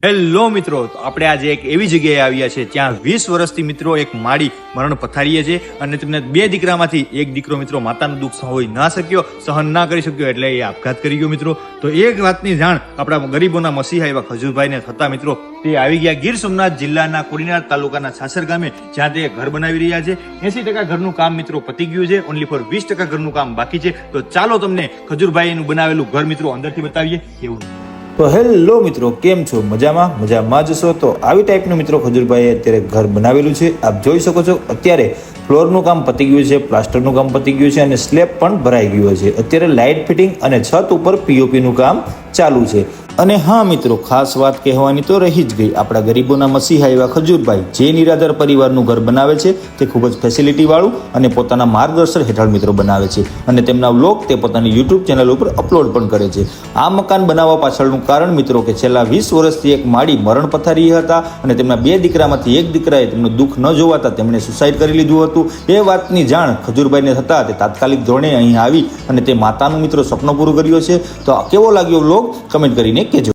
Hello મિત્રો, તો આપણે આજે એક એવી જગ્યાએ આવ્યા છે જ્યાં 20 વર્ષથી મિત્રો એક માડી મરણ પથારીએ છે અને તેમને 2 દીકરામાંથી એક દીકરો મિત્રો માતાનું દુઃખ હોઈ ના શક્યો, સહન ના કરી શક્યો એટલે એ આપઘાત કરી ગયો મિત્રો. તો એક વાતની જાણ આપણા ગરીબોના મસીહા એવા ખજૂરભાઈને થતા મિત્રો તે આવી ગયા ગીર સોમનાથ જિલ્લાના કોડીનાર તાલુકાના છાસર ગામે, જ્યાં તે ઘર બનાવી રહ્યા છે. 80% ઘરનું કામ મિત્રો પતી ગયું છે, ઓનલી ફોર 20% ઘરનું કામ બાકી છે. તો ચાલો તમને ખજૂરભાઈનું બનાવેલું ઘર મિત્રો અંદરથી બતાવીએ કેવું. તો હેલો મિત્રો, કેમ છો? મજામાં જશો. તો આવી ટાઈપનું મિત્રો ખજૂરભાઈએ અત્યારે ઘર બનાવેલું છે. આપ જોઈ શકો છો અત્યારે ફ્લોરનું કામ પતી ગયું છે, પ્લાસ્ટરનું કામ પતી ગયું છે અને સ્લેબ પણ ભરાઈ ગયો છે. અત્યારે લાઇટ ફિટિંગ અને છત ઉપર પીઓપીનું કામ ચાલુ છે. અને હા મિત્રો, ખાસ વાત કહેવાની તો રહી જ ગઈ, આપણા ગરીબોના મસીહા એવા ખજૂરભાઈ જે નિરાધાર પરિવારનું ઘર બનાવે છે તે ખૂબ જ ફેસિલિટી વાળું અને પોતાના માર્ગદર્શન હેઠળ મિત્રો બનાવે છે અને તેમના વ્લોગ તે પોતાની યુટ્યુબ ચેનલ ઉપર અપલોડ પણ કરે છે. આ મકાન બનાવવા પાછળનું કારણ મિત્રો કે છેલ્લા 20 વર્ષથી એક માડી મરણ પથારી હતા અને તેમના 2 દીકરામાંથી એક દીકરાએ તેમનું દુઃખ ન જોવાતા તેમણે સુસાઇડ કરી લીધું હતું. એ વાતની જાણ ખજૂરભાઈને થતા તે તાત્કાલિક ધોરણે અહીં આવી અને તે માતાનું મિત્રો સપનું પૂરું કર્યું છે. તો કેવો લાગ્યો વ્લોગ કમેન્ટ કરીને કહેજો.